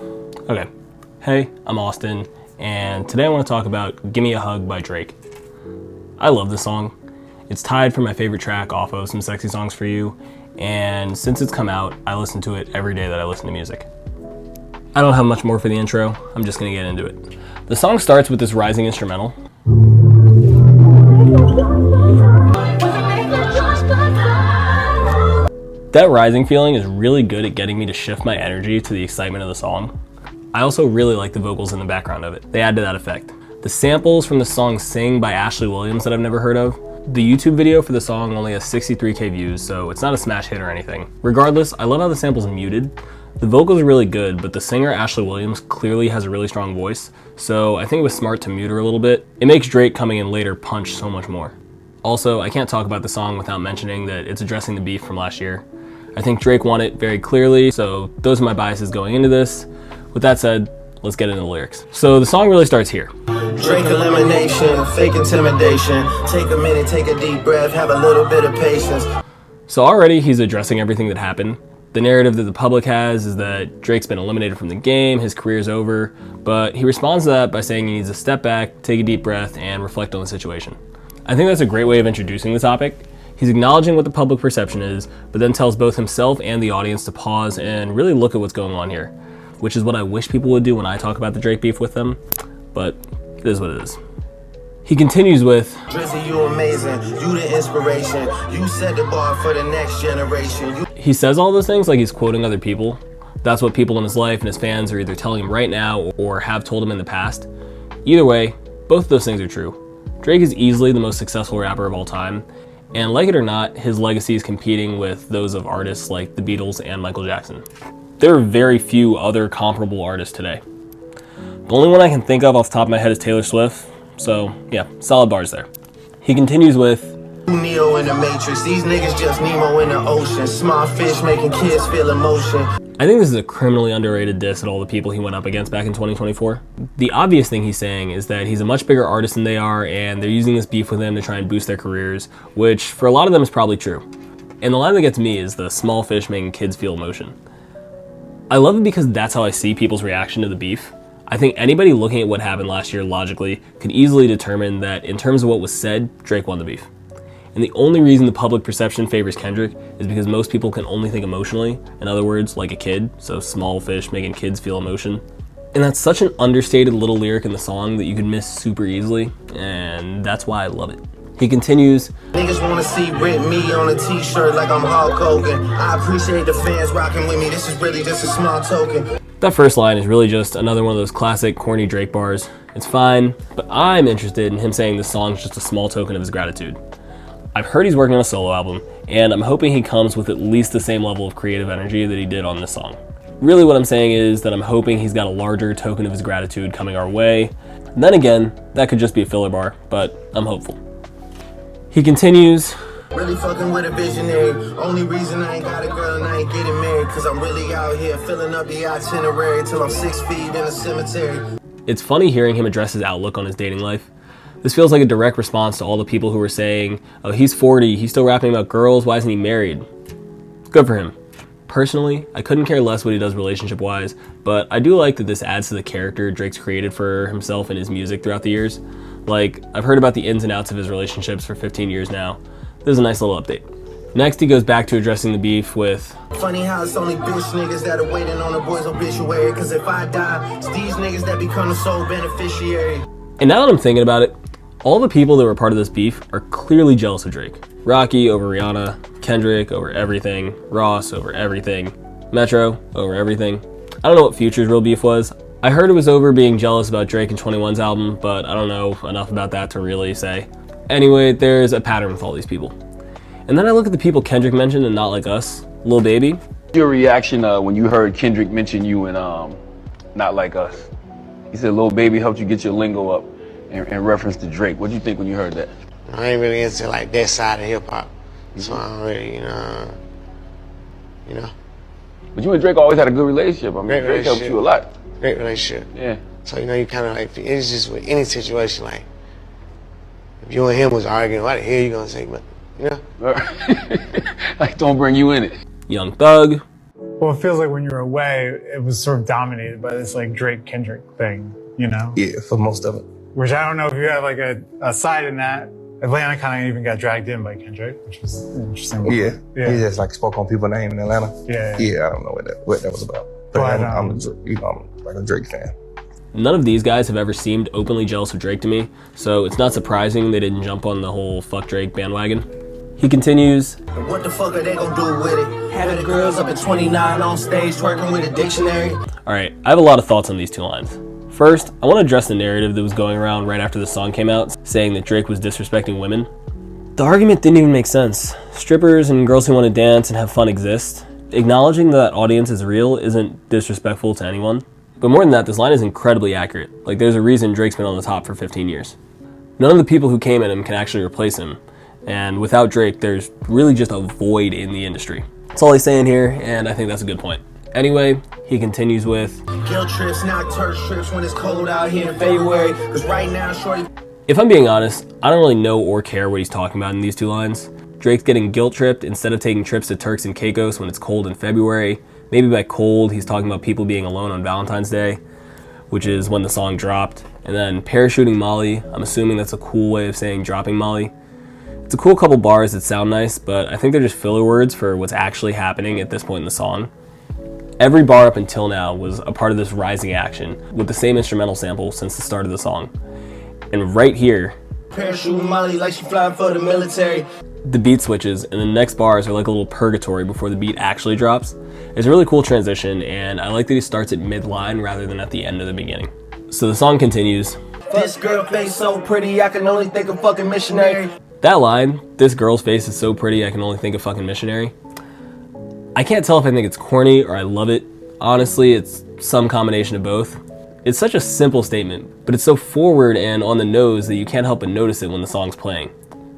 Okay, hey, I'm Austin, and today I want to talk about Gimme a Hug by Drake. I love this song. It's tied for my favorite track off of Some Sexy Songs for You, and since it's come out, I listen to it every day that I listen to music. I don't have much more for the intro, I'm just gonna get into it. The song starts with this rising instrumental. That rising feeling is really good at getting me to shift my energy to the excitement of the song. I also really like the vocals in the background of it. They add to that effect. The samples from the song Sing by Ashley Williams that I've never heard of. The YouTube video for the song only has 63K views, so it's not a smash hit or anything. Regardless, I love how the sample's muted. The vocals are really good, but the singer Ashley Williams clearly has a really strong voice, so I think it was smart to mute her a little bit. It makes Drake coming in later punch so much more. Also, I can't talk about the song without mentioning that it's addressing the beef from last year. I think Drake won it very clearly, so those are my biases going into this. With that said, let's get into the lyrics. So the song really starts here. Drake elimination, fake intimidation. Take a minute, take a deep breath, have a little bit of patience. So already he's addressing everything that happened. The narrative that the public has is that Drake's been eliminated from the game, his career's over, but he responds to that by saying he needs to step back, take a deep breath, and reflect on the situation. I think that's a great way of introducing the topic. He's acknowledging what the public perception is, but then tells both himself and the audience to pause and really look at what's going on here, which is what I wish people would do when I talk about the Drake beef with them, but it is what it is. He continues with, Drizzy, you amazing, you the inspiration, you set the bar for the next generation. He says all those things like he's quoting other people. That's what people in his life and his fans are either telling him right now or have told him in the past. Either way, both of those things are true. Drake is easily the most successful rapper of all time, and like it or not, his legacy is competing with those of artists like the Beatles and Michael Jackson. There are very few other comparable artists today. The only one I can think of off the top of my head is Taylor Swift, so yeah, solid bars there. He continues with, Neo in the Matrix, these niggas just Nemo in the ocean. Small fish making kids feel emotion. I think this is a criminally underrated diss at all the people he went up against back in 2024. The obvious thing he's saying is that he's a much bigger artist than they are, and they're using this beef with him to try and boost their careers, which for a lot of them is probably true. And the line that gets me is the small fish making kids feel emotion. I love it because that's how I see people's reaction to the beef. I think anybody looking at what happened last year logically could easily determine that in terms of what was said, Drake won the beef. And the only reason the public perception favors Kendrick is because most people can only think emotionally, in other words, like a kid, so small fish making kids feel emotion. And that's such an understated little lyric in the song that you could miss super easily, and that's why I love it. He continues, Niggas wanna see Rip me on a t-shirt like I'm Hulk Hogan. I appreciate the fans rocking with me, this is really just a small token. That first line is really just another one of those classic corny Drake bars. It's fine, but I'm interested in him saying this song's just a small token of his gratitude. I've heard he's working on a solo album, and I'm hoping he comes with at least the same level of creative energy that he did on this song. Really what I'm saying is that I'm hoping he's got a larger token of his gratitude coming our way. And then again, that could just be a filler bar, but I'm hopeful. He continues, Really fucking with a visionary. Only reason I ain't got a girl and I ain't getting married, cause I'm really out here filling up the itinerary till I'm 6 feet in a cemetery. It's funny hearing him address his outlook on his dating life. This feels like a direct response to all the people who were saying, oh, he's 40, he's still rapping about girls, why isn't he married? Good for him. Personally, I couldn't care less what he does relationship-wise, but I do like that this adds to the character Drake's created for himself and his music throughout the years. Like, I've heard about the ins and outs of his relationships for 15 years now. This is a nice little update. Next, he goes back to addressing the beef with, Funny how it's only bitch niggas that are waiting on a boy's obituary, cause if I die, it's these niggas that become the sole beneficiary. And now that I'm thinking about it, all the people that were part of this beef are clearly jealous of Drake. Rocky over Rihanna, Kendrick over everything, Ross over everything, Metro over everything. I don't know what Future's real beef was. I heard it was over being jealous about Drake and 21's album, but I don't know enough about that to really say. Anyway, there's a pattern with all these people. And then I look at the people Kendrick mentioned and Not Like Us, Lil Baby. Your reaction when you heard Kendrick mention you in Not Like Us? He said Lil Baby helped you get your lingo up in reference to Drake. What do you think when you heard that? I ain't really into like that side of hip hop, so I don't really, you know. But you and Drake always had a good relationship. I mean, Great Drake helped you a lot. Great relationship. Yeah. So you kind of like, it's just with any situation, like if you and him was arguing, why the hell you gonna say, but you know? Like, don't bring you in it. Young Thug. Well, it feels like when you were away, it was sort of dominated by this like Drake Kendrick thing, you know? Yeah, for most of it. Which I don't know if you have like a side in that. Atlanta kind of even got dragged in by Kendrick, which was interesting. Yeah. He just like spoke on people's name in Atlanta. Yeah. I don't know what that was about. But I'm like a Drake fan. None of these guys have ever seemed openly jealous of Drake to me, so it's not surprising they didn't jump on the whole fuck Drake bandwagon. He continues, What the fuck are they gonna do with it? Had the girls up at 29 on stage twerking with a dictionary. Alright, I have a lot of thoughts on these two lines. First, I want to address the narrative that was going around right after the song came out, saying that Drake was disrespecting women. The argument didn't even make sense. Strippers and girls who want to dance and have fun exist. Acknowledging that audience is real isn't disrespectful to anyone. But more than that, this line is incredibly accurate. Like, there's a reason Drake's been on the top for 15 years. None of the people who came at him can actually replace him. And without Drake, there's really just a void in the industry. That's all he's saying here, and I think that's a good point. Anyway, he continues with, Guilt trips, not church trips when it's cold out here in February. Cause right now, shorty. If I'm being honest, I don't really know or care what he's talking about in these two lines. Drake's getting guilt tripped instead of taking trips to Turks and Caicos when it's cold in February. Maybe by cold, he's talking about people being alone on Valentine's Day, which is when the song dropped. And then parachuting Molly, I'm assuming that's a cool way of saying dropping Molly. It's a cool couple bars that sound nice, but I think they're just filler words for what's actually happening at this point in the song. Every bar up until now was a part of this rising action, with the same instrumental sample since the start of the song. And right here, Parachute Molly like she flying for the military. the beat switches and the next bars are like a little purgatory before the beat actually drops. It's a really cool transition, and I like that he starts at mid-line rather than at the end of the beginning. So the song continues. This girl face so pretty, I can only think of fucking missionary. That line, this girl's face is so pretty I can only think of fucking missionary. I can't tell if I think it's corny or I love it. Honestly, it's some combination of both. It's such a simple statement, but it's so forward and on the nose that you can't help but notice it when the song's playing.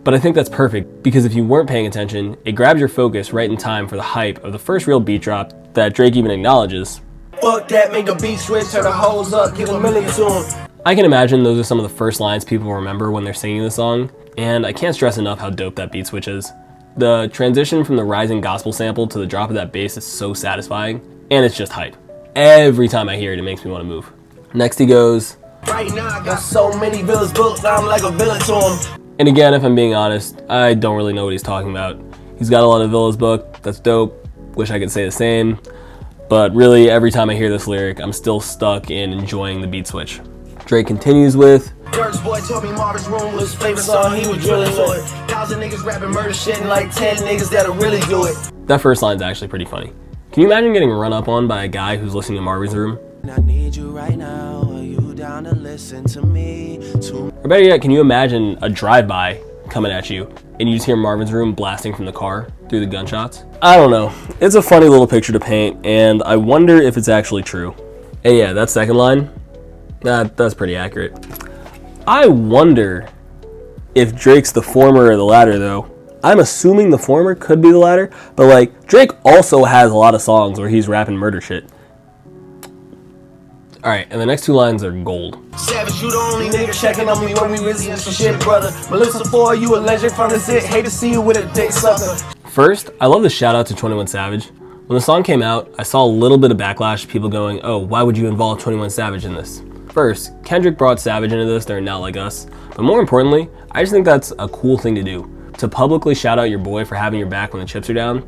But I think that's perfect, because if you weren't paying attention, it grabs your focus right in time for the hype of the first real beat drop that Drake even acknowledges. Fuck that, make a beat switch, turn the hoes up, give a million to him. I can imagine those are some of the first lines people remember when they're singing the song, and I can't stress enough how dope that beat switch is. The transition from the rising gospel sample to the drop of that bass is so satisfying, and it's just hype. Every time I hear it, it makes me want to move. Next he goes, Right now I got so many villains booked, I'm like a villain to him. and again, if I'm being honest, I don't really know what he's talking about. He's got a lot of villas booked, that's dope, wish I could say the same, but really every time I hear this lyric, I'm still stuck in enjoying the beat switch. Drake continues with, Dirk's boy told me Marvin's room was his favorite song, he was drilling to it. 1,000 niggas rapping murder shit and like 10 niggas that'll really do it. that first line's actually pretty funny. Can you imagine getting run up on by a guy who's listening to Marvin's Room? I need you right now. Are you down to listen to me? Or better yet, can you imagine a drive-by coming at you and you just hear Marvin's Room blasting from the car through the gunshots? I don't know. It's a funny little picture to paint, and I wonder if it's actually true. And yeah, that second line, that's pretty accurate. I wonder if Drake's the former or the latter, though. I'm assuming the former could be the latter, but like, Drake also has a lot of songs where he's rapping murder shit. Alright, and the next two lines are gold. Savage, you the only nigga checking on me when we really in some shit, brother. Melissa Ford, you a legend from the zit, hate to see you with a dick sucker. First, I love the shout out to 21 Savage. When the song came out, I saw a little bit of backlash, people going, oh, why would you involve 21 Savage in this? First, Kendrick brought Savage into this, they're Not Like Us. But more importantly, I just think that's a cool thing to do. To publicly shout out your boy for having your back when the chips are down.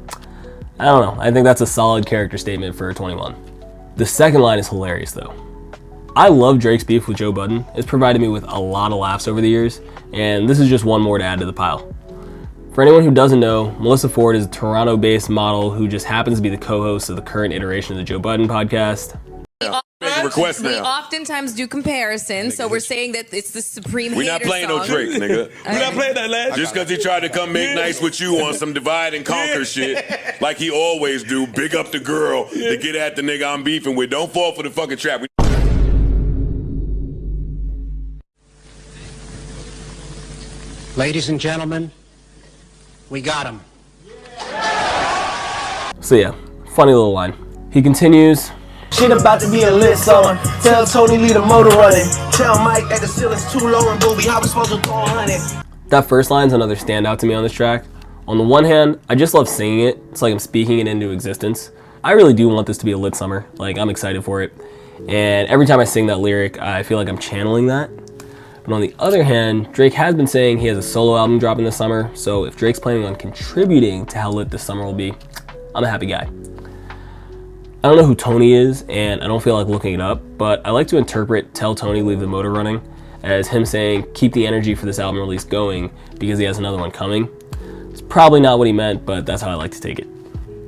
I don't know, I think that's a solid character statement for 21. The second line is hilarious though. I love Drake's beef with Joe Budden. It's provided me with a lot of laughs over the years, and this is just one more to add to the pile. For anyone who doesn't know, Melissa Ford is a Toronto-based model who just happens to be the co-host of the current iteration of the Joe Budden podcast. Make a request now. We oftentimes do comparisons, so we're saying that it's the supreme We're not playing no Drake, nigga. We're not playing that last. Just because he tried to come make nice with you on some divide and conquer shit, like he always do, big up the girl to get at the nigga I'm beefing with. Don't fall for the fucking trap. Ladies and gentlemen, we got him. So yeah, funny little line. He continues, Shit about to be a lit song. Tell Tony leave the motor running. Tell Mike that the ceiling's too low and booby, how we supposed to throw 100? that first line's another standout to me on this track. On the one hand, I just love singing it. It's like I'm speaking it into existence. I really do want this to be a lit summer. Like, I'm excited for it. And every time I sing that lyric, I feel like I'm channeling that. But on the other hand, Drake has been saying he has a solo album dropping this summer, so if Drake's planning on contributing to how lit this summer will be, I'm a happy guy. I don't know who Tony is, and I don't feel like looking it up, but I like to interpret "Tell Tony leave the motor running" as him saying keep the energy for this album release going because he has another one coming. It's probably not what he meant, but that's how I like to take it.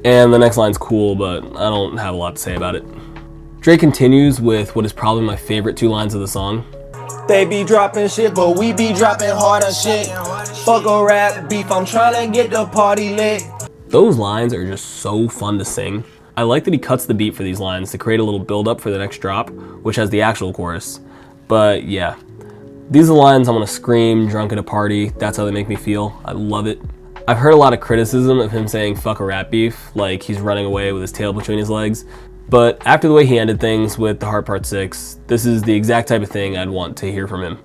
And the next line's cool, but I don't have a lot to say about it. Drake continues with what is probably my favorite 2 lines of the song. They be dropping shit, but we be dropping harder shit. Fuck a rap beef, I'm trying to get the party lit. Those lines are just so fun to sing. I like that he cuts the beat for these lines to create a little build up for the next drop, which has the actual chorus. But yeah, these are the lines I want to scream drunk at a party. That's how they make me feel. I love it. I've heard a lot of criticism of him saying fuck a rap beef, like he's running away with his tail between his legs. But after the way he ended things with The Heart Part 6, this is the exact type of thing I'd want to hear from him.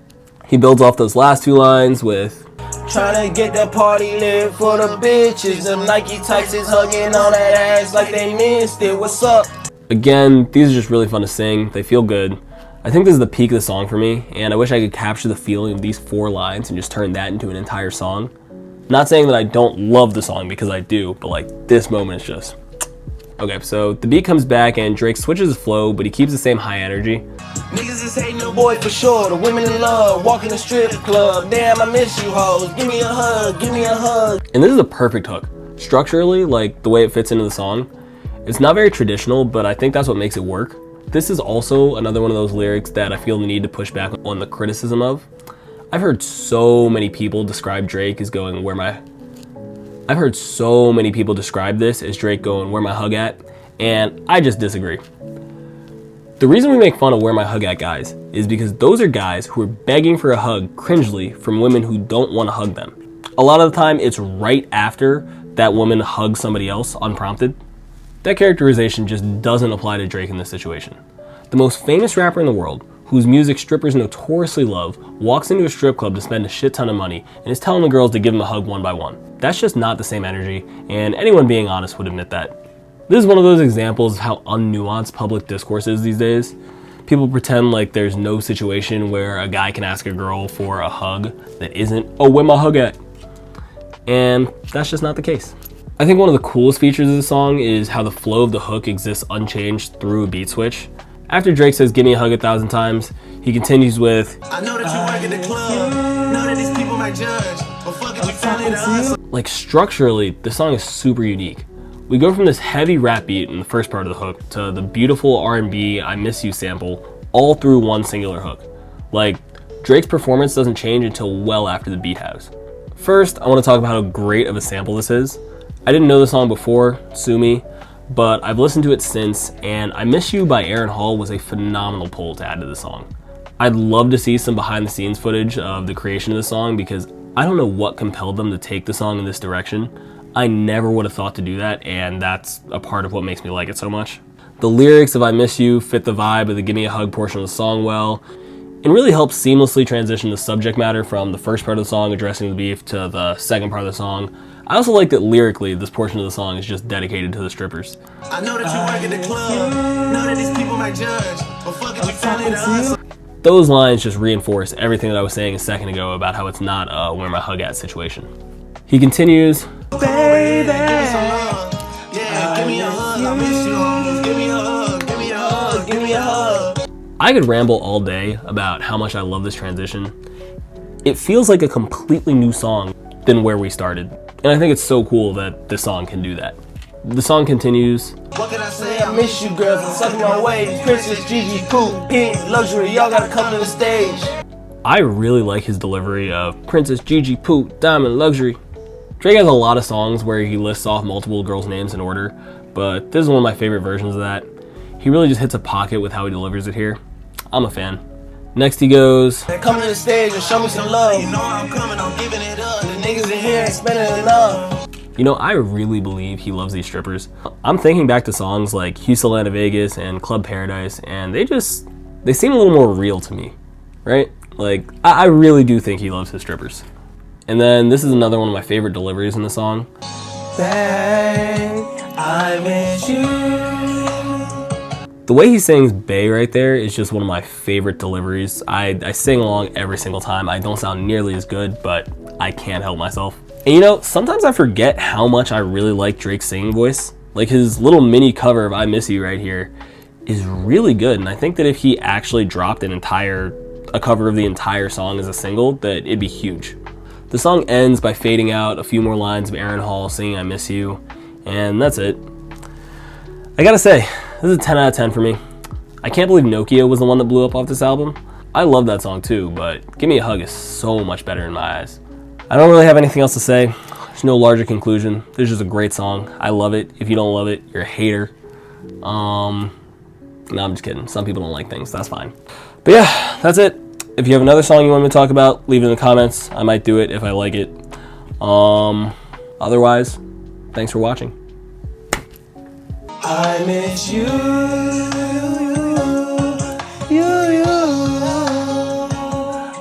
He builds off those last 2 lines with trying to get the party lit for the bitches. Them Nike types is hugging on that ass like they missed it. What's up? Again, these are just really fun to sing. They feel good. I think this is the peak of the song for me, and I wish I could capture the feeling of these 4 lines and just turn that into an entire song. Not saying that I don't love the song, because I do, but like this moment is just... Okay, so the beat comes back and Drake switches his flow, but he keeps the same high energy. Niggas is hating the boy for sure. The women in love, walking the strip club. Damn, I miss you hoes. Give me a hug, give me a hug. And this is a perfect hook. Structurally, like the way it fits into the song, it's not very traditional, but I think that's what makes it work. This is also another one of those lyrics that I feel the need to push back on the criticism of. I've heard so many people describe Drake as going I've heard so many people describe this as Drake going, where my hug at? And I just disagree. The reason we make fun of where my hug at guys is because those are guys who are begging for a hug cringely from women who don't want to hug them. A lot of the time it's right after that woman hugs somebody else unprompted. That characterization just doesn't apply to Drake in this situation. The most famous rapper in the world, whose music strippers notoriously love, walks into a strip club to spend a shit ton of money and is telling the girls to give him a hug one by one. That's just not the same energy, and anyone being honest would admit that. This is one of those examples of how unnuanced public discourse is these days. People pretend like there's no situation where a guy can ask a girl for a hug that isn't, oh, where my hug at? And that's just not the case. I think one of the coolest features of the song is how the flow of the hook exists unchanged through a beat switch. After Drake says, give me a hug 1,000 times, he continues with, I know that you work at the club, know that these people might judge, but fuck it, you finally the hustle. Like structurally, the song is super unique. We go from this heavy rap beat in the first part of the hook to the beautiful R&B I Miss You sample all through one singular hook. Like, Drake's performance doesn't change until well after the beat has. First, I want to talk about how great of a sample this is. I didn't know the song before, sue me, but I've listened to it since, and I Miss You by Aaron Hall was a phenomenal pull to add to the song. I'd love to see some behind the scenes footage of the creation of the song because I don't know what compelled them to take the song in this direction. I never would have thought to do that, and that's a part of what makes me like it so much. The lyrics of I Miss You fit the vibe of the Give Me a Hug portion of the song well, and really helps seamlessly transition the subject matter from the first part of the song addressing the beef to the second part of the song. I also like that lyrically, this portion of the song is just dedicated to the strippers. I know that you work at the club, know that these people might judge, but fuck it, you finally the hustle. Those lines just reinforce everything that I was saying a second ago about how it's not a where my hug at situation. He continues, baby, yeah, give me a hug, I miss you, homies. Give me a hug, give me a hug, give me a hug. I could ramble all day about how much I love this transition. It feels like a completely new song than where we started. And I think it's so cool that this song can do that. The song continues. What can I say? I miss you, girls. I'm sucking my way. Princess Gigi Poo, Pink Luxury. Y'all gotta come to the stage. I really like his delivery of Princess Gigi Poo, Diamond Luxury. Drake has a lot of songs where he lists off multiple girls' names in order, but this is one of my favorite versions of that. He really just hits a pocket with how he delivers it here. I'm a fan. Next he goes, come to the stage and show me some love. You know I'm coming, I'm giving it up. The niggas in here ain't spending enough. You know, I really believe he loves these strippers. I'm thinking back to songs like Houston, Atlanta, Vegas, and Club Paradise, and they seem a little more real to me, right? Like, I really do think he loves his strippers. And then this is another one of my favorite deliveries in the song. Bang, I miss you. The way he sings Bay right there is just one of my favorite deliveries. I sing along every single time. I don't sound nearly as good, but I can't help myself. And you know, sometimes I forget how much I really like Drake's singing voice. Like his little mini cover of I Miss You right here is really good. And I think that if he actually dropped a cover of the entire song as a single, that it'd be huge. The song ends by fading out a few more lines of Aaron Hall singing I Miss You, and that's it. I gotta say, this is a 10 out of 10 for me. I can't believe Nokia was the one that blew up off this album. I love that song too, but Give Me a Hug is so much better in my eyes. I don't really have anything else to say. There's no larger conclusion. This is just a great song. I love it. If you don't love it, you're a hater. No, I'm just kidding. Some people don't like things. That's fine. But yeah, that's it. If you have another song you want me to talk about, leave it in the comments. I might do it if I like it. Otherwise, thanks for watching. I miss you.